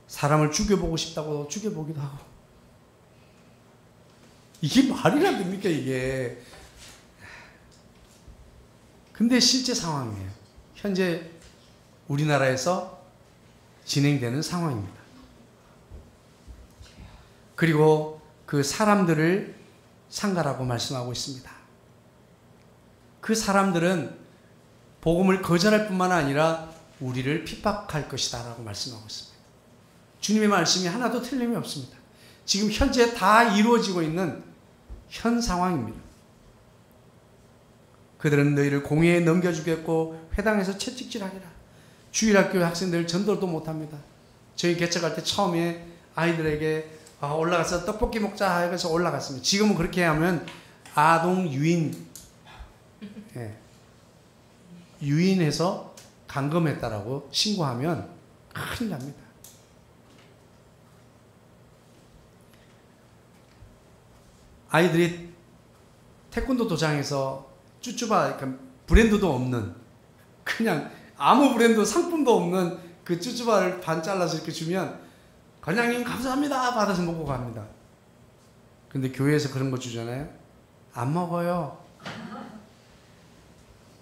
사람을 죽여보고 싶다고 죽여보기도 하고. 이게 말이나 됩니까 이게. 근데 실제 상황이에요. 현재 우리나라에서 진행되는 상황입니다. 그리고 그 사람들을 상가라고 말씀하고 있습니다. 그 사람들은 복음을 거절할 뿐만 아니라 우리를 핍박할 것이다 라고 말씀하고 있습니다. 주님의 말씀이 하나도 틀림이 없습니다. 지금 현재 다 이루어지고 있는 현 상황입니다. 그들은 너희를 공회에 넘겨주겠고 회당에서 채찍질하리라. 주일학교 학생들 전도도 못합니다. 저희 개척할 때 처음에 아이들에게 올라가서 떡볶이 먹자 해서 올라갔습니다. 지금은 그렇게 하면 아동 유인, 유인해서 감금했다라고 신고하면 큰일 납니다. 아이들이 태권도 도장에서 쭈쭈바, 그러니까 브랜드도 없는, 그냥 아무 브랜드 상품도 없는 그 쭈쭈바를 반 잘라서 이렇게 주면 관장님 감사합니다 받아서 먹고 갑니다. 근데 교회에서 그런 거 주잖아요. 안 먹어요.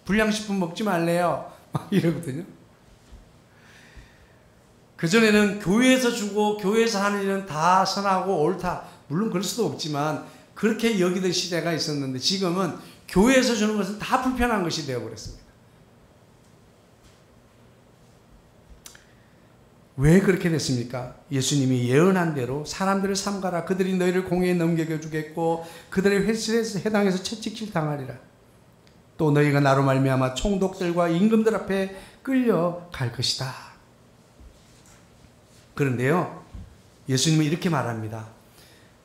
불량식품 먹지 말래요. 막 이러거든요. 그전에는 교회에서 주고 교회에서 하는 일은 다 선하고 옳다. 물론 그럴 수도 없지만 그렇게 여기던 시대가 있었는데 지금은 교회에서 주는 것은 다 불편한 것이 되어버렸습니다. 왜 그렇게 됐습니까? 예수님이 예언한 대로 사람들을 삼가라. 그들이 너희를 공회에 넘겨주겠고 그들의 회실에서 해당해서 채찍질 당하리라. 또 너희가 나로 말미암아 총독들과 임금들 앞에 끌려갈 것이다. 그런데요, 예수님은 이렇게 말합니다.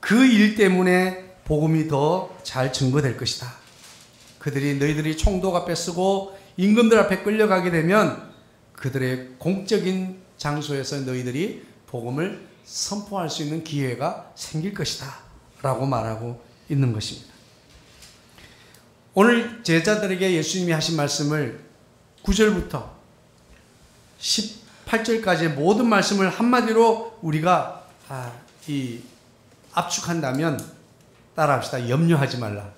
그 일 때문에 복음이 더 잘 증거될 것이다. 그들이 너희들이 총독 앞에 쓰고 임금들 앞에 끌려가게 되면 그들의 공적인 장소에서 너희들이 복음을 선포할 수 있는 기회가 생길 것이다 라고 말하고 있는 것입니다. 오늘 제자들에게 예수님이 하신 말씀을 9절부터 18절까지의 모든 말씀을 한마디로 우리가 압축한다면 따라합시다. 염려하지 말라.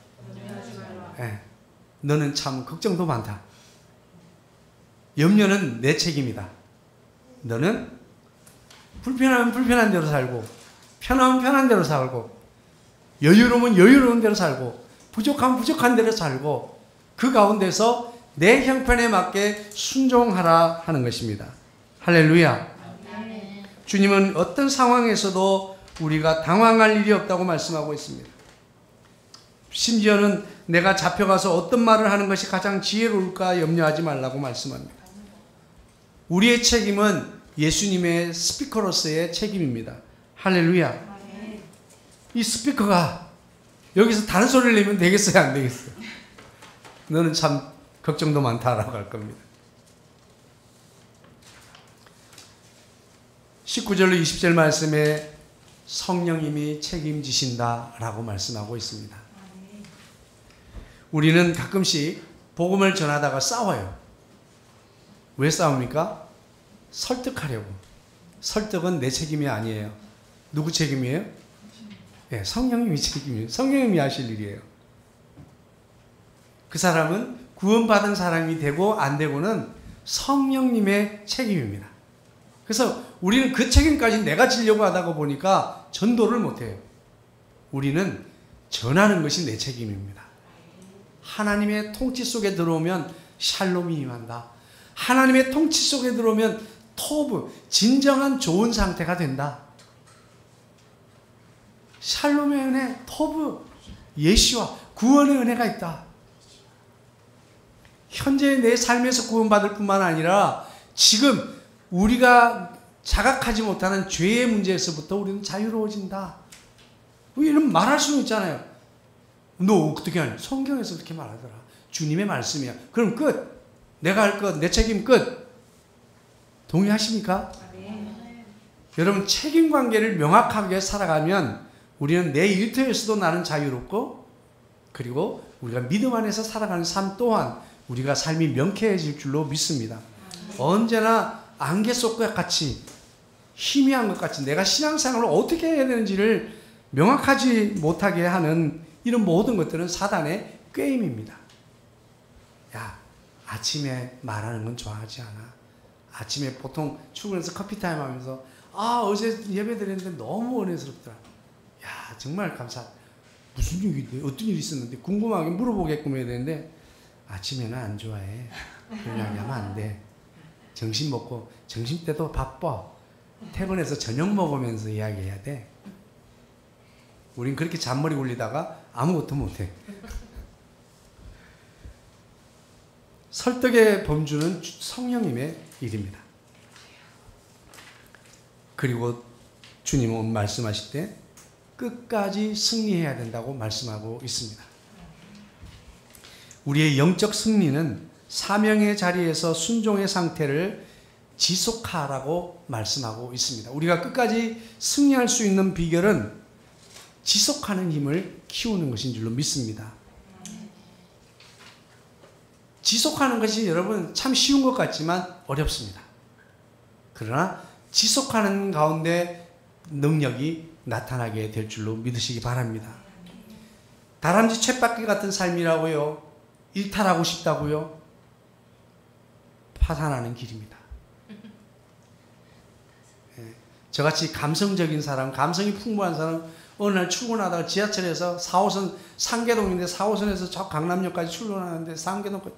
네. 너는 참 걱정도 많다. 염려는 내 책임이다. 너는 불편하면 불편한 대로 살고 편하면 편한 대로 살고 여유로우면 여유로운 대로 살고 부족하면 부족한 대로 살고 그 가운데서 내 형편에 맞게 순종하라 하는 것입니다. 할렐루야. 주님은 어떤 상황에서도 우리가 당황할 일이 없다고 말씀하고 있습니다. 심지어는 내가 잡혀가서 어떤 말을 하는 것이 가장 지혜로울까 염려하지 말라고 말씀합니다. 우리의 책임은 예수님의 스피커로서의 책임입니다. 할렐루야. 이 스피커가 여기서 다른 소리를 내면 되겠어요? 안 되겠어요? 너는 참 걱정도 많다라고 할 겁니다. 19절로 20절 말씀에 성령님이 책임지신다라고 말씀하고 있습니다. 우리는 가끔씩 복음을 전하다가 싸워요. 왜 싸웁니까? 설득하려고. 설득은 내 책임이 아니에요. 누구 책임이에요? 네, 성령님이 책임이에요. 성령님이 하실 일이에요. 그 사람은 구원받은 사람이 되고 안 되고는 성령님의 책임입니다. 그래서 우리는 그 책임까지 내가 지려고 하다가 보니까 전도를 못해요. 우리는 전하는 것이 내 책임입니다. 하나님의 통치 속에 들어오면 샬롬이 임한다. 하나님의 통치 속에 들어오면 토브, 진정한 좋은 상태가 된다. 샬롬의 은혜, 토브, 예시와 구원의 은혜가 있다. 현재 내 삶에서 구원받을 뿐만 아니라 지금 우리가 자각하지 못하는 죄의 문제에서부터 우리는 자유로워진다. 이런 말할 수는 있잖아요. 너 어떻게 하냐? 성경에서 그렇게 말하더라. 주님의 말씀이야. 그럼 끝. 내가 할 것, 내 책임 끝. 동의하십니까? 네. 여러분, 책임관계를 명확하게 살아가면 우리는 내 일터에서도 나는 자유롭고 그리고 우리가 믿음 안에서 살아가는 삶 또한 우리가 삶이 명쾌해질 줄로 믿습니다. 언제나 안개 속과 같이 희미한 것 같이 내가 신앙생활을 어떻게 해야 되는지를 명확하지 못하게 하는 이런 모든 것들은 사단의 꾀임입니다. 야, 아침에 말하는 건 좋아하지 않아. 아침에 보통 출근해서 커피타임 하면서 어제 예배 드렸는데 너무 은혜스럽더라. 야, 정말 감사. 무슨 일인데? 어떤 일이 있었는데? 궁금하게 물어보게끔 해야 되는데 아침에는 안 좋아해. 그런 이야기 하면 안 돼. 점심 먹고 점심 때도 바빠. 퇴근해서 저녁 먹으면서 이야기해야 돼. 우린 그렇게 잔머리 굴리다가 아무것도 못해. 설득의 범주는 성령님의 일입니다. 그리고 주님은 말씀하실 때 끝까지 승리해야 된다고 말씀하고 있습니다. 우리의 영적 승리는 사명의 자리에서 순종의 상태를 지속하라고 말씀하고 있습니다. 우리가 끝까지 승리할 수 있는 비결은 지속하는 힘을 키우는 것인 줄로 믿습니다. 지속하는 것이 여러분 참 쉬운 것 같지만 어렵습니다. 그러나 지속하는 가운데 능력이 나타나게 될 줄로 믿으시기 바랍니다. 다람쥐 쳇바퀴 같은 삶이라고요? 일탈하고 싶다고요? 파산하는 길입니다. 저같이 감성적인 사람, 감성이 풍부한 사람, 어느 날 출근하다가 지하철에서 4호선, 상계동인데 4호선에서 저 강남역까지 출근하는데 상계동까지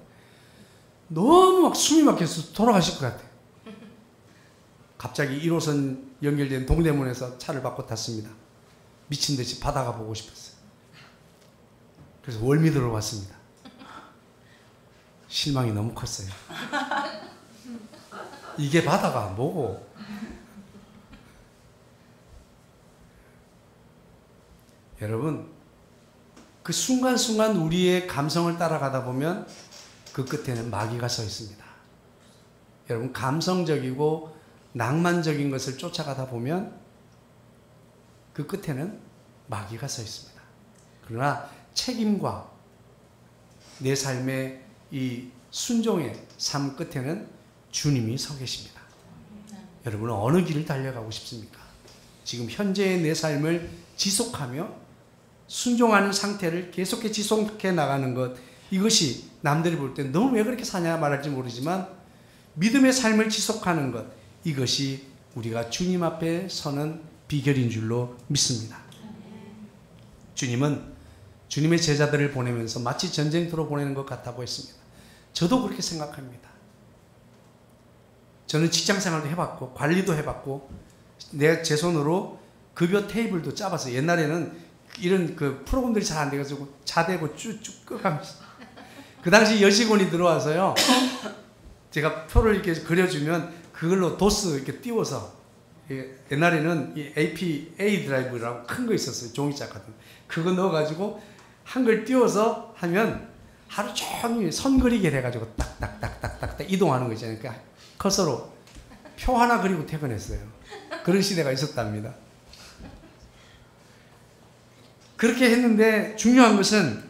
너무 막 숨이 막혀서 돌아가실 것 같아요. 갑자기 1호선 연결된 동대문에서 차를 바꿔 탔습니다. 미친 듯이 바다가 보고 싶었어요. 그래서 월미도로 왔습니다. 실망이 너무 컸어요. 이게 바다가 뭐고? 여러분, 그 순간순간 우리의 감성을 따라가다 보면 그 끝에는 마귀가 서 있습니다. 여러분, 감성적이고 낭만적인 것을 쫓아가다 보면 그 끝에는 마귀가 서 있습니다. 그러나 책임과 내 삶의 이 순종의 삶 끝에는 주님이 서 계십니다. 여러분은 어느 길을 달려가고 싶습니까? 지금 현재의 내 삶을 지속하며 순종하는 상태를 계속해 지속해 나가는 것, 이것이 남들이 볼 때 너무 왜 그렇게 사냐 말할지 모르지만 믿음의 삶을 지속하는 것, 이것이 우리가 주님 앞에 서는 비결인 줄로 믿습니다. 주님은 주님의 제자들을 보내면서 마치 전쟁터로 보내는 것 같다고 했습니다. 저도 그렇게 생각합니다. 저는 직장생활도 해봤고 관리도 해봤고 제 손으로 급여 테이블도 짜봤어요. 옛날에는 이런 그 프로그램들이 잘 안 돼가지고 자대고 쭉쭉 끄가면서 그 당시 여직원이 들어와서요, 제가 표를 이렇게 그려주면 그걸로 도스 이렇게 띄워서, 옛날에는 이 APA 드라이브라고 큰 거 있었어요. 종이짝 같은 그거 넣어가지고 한글 띄워서 하면 하루 종일 선 그리게 해가지고 딱딱딱딱딱 이동하는 거 있잖아요. 그러니까 커서로 표 하나 그리고 퇴근했어요. 그런 시대가 있었답니다. 그렇게 했는데 중요한 것은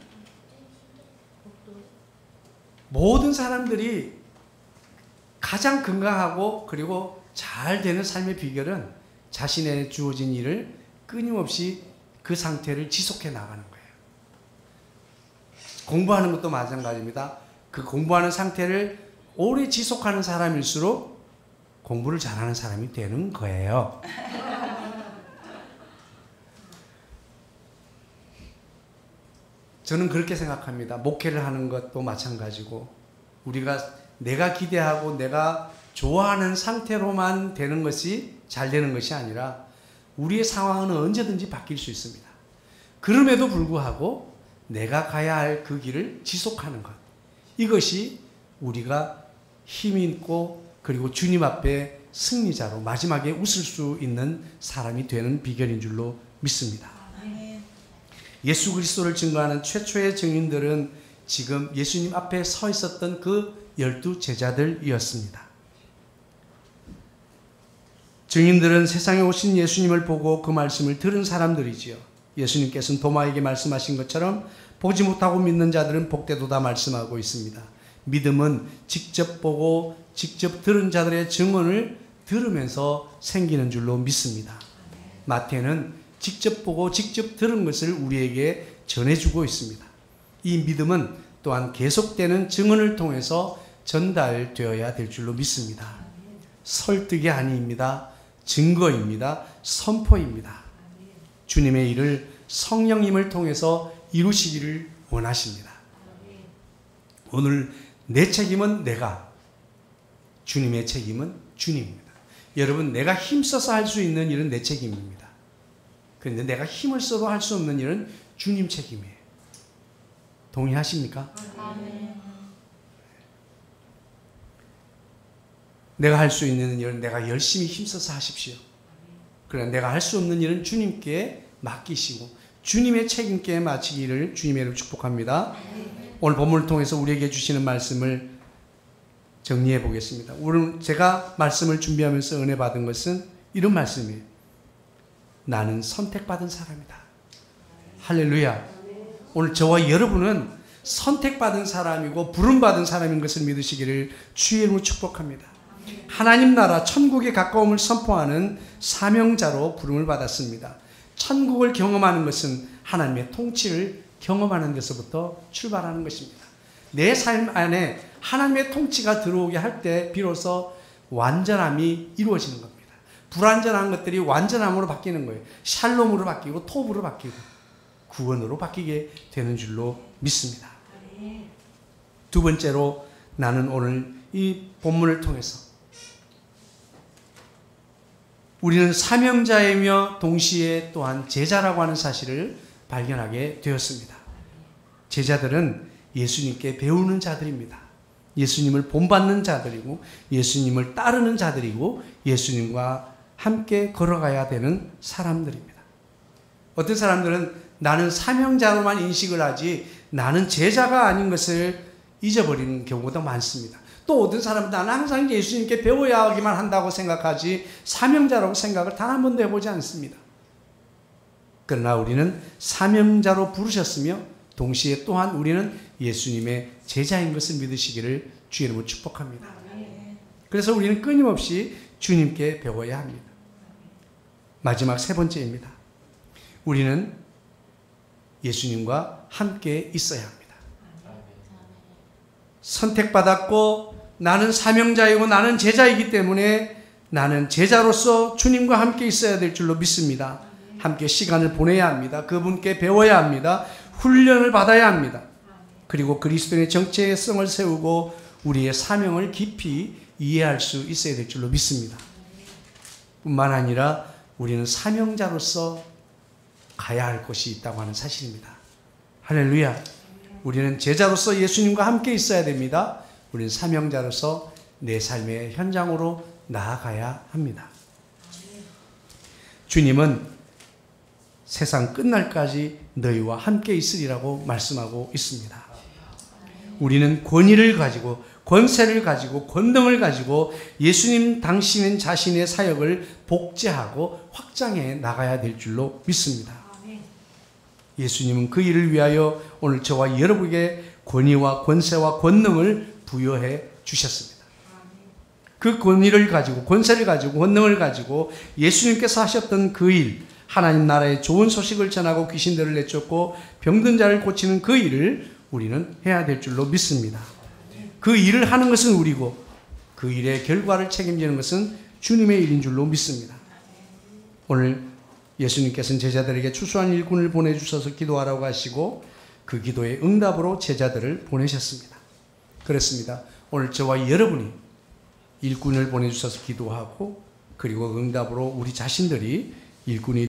모든 사람들이 가장 건강하고 그리고 잘 되는 삶의 비결은 자신의 주어진 일을 끊임없이 그 상태를 지속해 나가는 거예요. 공부하는 것도 마찬가지입니다. 그 공부하는 상태를 오래 지속하는 사람일수록 공부를 잘하는 사람이 되는 거예요. 저는 그렇게 생각합니다. 목회를 하는 것도 마찬가지고 내가 기대하고 내가 좋아하는 상태로만 되는 것이 잘 되는 것이 아니라 우리의 상황은 언제든지 바뀔 수 있습니다. 그럼에도 불구하고 내가 가야 할 그 길을 지속하는 것, 이것이 우리가 힘 있고 그리고 주님 앞에 승리자로 마지막에 웃을 수 있는 사람이 되는 비결인 줄로 믿습니다. 예수 그리스도를 증거하는 최초의 증인들은 지금 예수님 앞에 서 있었던 그 12 제자들이었습니다. 증인들은 세상에 오신 예수님을 보고 그 말씀을 들은 사람들이지요. 예수님께서는 도마에게 말씀하신 것처럼 보지 못하고 믿는 자들은 복되도다 말씀하고 있습니다. 믿음은 직접 보고 직접 들은 자들의 증언을 들으면서 생기는 줄로 믿습니다. 마태는 직접 보고 직접 들은 것을 우리에게 전해주고 있습니다. 이 믿음은 또한 계속되는 증언을 통해서 전달되어야 될 줄로 믿습니다. 설득이 아닙니다. 증거입니다. 선포입니다. 주님의 일을 성령님을 통해서 이루시기를 원하십니다. 오늘 내 책임은 내가, 주님의 책임은 주님입니다. 여러분, 내가 힘써서 할 수 있는 일은 내 책임입니다. 그런데 내가 힘을 써도 할 수 없는 일은 주님 책임이에요. 동의하십니까? 내가 할 수 있는 일은 내가 열심히 힘써서 하십시오. 그러나 내가 할 수 없는 일은 주님께 맡기시고 주님의 책임께 맡기기를 주님의 이름으로 축복합니다. 오늘 본문을 통해서 우리에게 주시는 말씀을 정리해 보겠습니다. 오늘 제가 말씀을 준비하면서 은혜 받은 것은 이런 말씀이에요. 나는 선택받은 사람이다. 할렐루야. 오늘 저와 여러분은 선택받은 사람이고 부름받은 사람인 것을 믿으시기를 주의 이름으로 축복합니다. 하나님 나라 천국의 가까움을 선포하는 사명자로 부름을 받았습니다. 천국을 경험하는 것은 하나님의 통치를 경험하는 데서부터 출발하는 것입니다. 내 삶 안에 하나님의 통치가 들어오게 할 때 비로소 완전함이 이루어지는 겁니다. 불완전한 것들이 완전함으로 바뀌는 거예요. 샬롬으로 바뀌고 톱으로 바뀌고 구원으로 바뀌게 되는 줄로 믿습니다. 두 번째로 나는 오늘 이 본문을 통해서 우리는 사명자이며 동시에 또한 제자라고 하는 사실을 발견하게 되었습니다. 제자들은 예수님께 배우는 자들입니다. 예수님을 본받는 자들이고 예수님을 따르는 자들이고 예수님과 함께 걸어가야 되는 사람들입니다. 어떤 사람들은 나는 사명자로만 인식을 하지 나는 제자가 아닌 것을 잊어버리는 경우도 많습니다. 또 어떤 사람은 나는 항상 예수님께 배워야 하기만 한다고 생각하지 사명자라고 생각을 단 한 번도 해보지 않습니다. 그러나 우리는 사명자로 부르셨으며 동시에 또한 우리는 예수님의 제자인 것을 믿으시기를 주의 이름으로 축복합니다. 그래서 우리는 끊임없이 주님께 배워야 합니다. 마지막 세 번째입니다. 우리는 예수님과 함께 있어야 합니다. 선택받았고 나는 사명자이고 나는 제자이기 때문에 나는 제자로서 주님과 함께 있어야 될 줄로 믿습니다. 함께 시간을 보내야 합니다. 그분께 배워야 합니다. 훈련을 받아야 합니다. 그리고 그리스도의 정체성을 세우고 우리의 사명을 깊이 이해할 수 있어야 될 줄로 믿습니다. 뿐만 아니라 우리는 사명자로서 가야 할 곳이 있다고 하는 사실입니다. 할렐루야. 우리는 제자로서 예수님과 함께 있어야 됩니다. 우리는 사명자로서 내 삶의 현장으로 나아가야 합니다. 주님은 세상 끝날까지 너희와 함께 있으리라고 말씀하고 있습니다. 우리는 권위를 가지고 권세를 가지고 권능을 가지고 예수님 당신은 자신의 사역을 복제하고 확장해 나가야 될 줄로 믿습니다. 예수님은 그 일을 위하여 오늘 저와 여러분에게 권위와 권세와 권능을 부여해 주셨습니다. 그 권위를 가지고 권세를 가지고 권능을 가지고 예수님께서 하셨던 그 일, 하나님 나라의 좋은 소식을 전하고 귀신들을 내쫓고 병든 자를 고치는 그 일을 우리는 해야 될 줄로 믿습니다. 그 일을 하는 것은 우리고 그 일의 결과를 책임지는 것은 주님의 일인 줄로 믿습니다. 오늘 예수님께서는 제자들에게 추수한 일꾼을 보내주셔서 기도하라고 하시고 그 기도의 응답으로 제자들을 보내셨습니다. 그렇습니다. 오늘 저와 여러분이 일꾼을 보내주셔서 기도하고 그리고 응답으로 우리 자신들이 일꾼이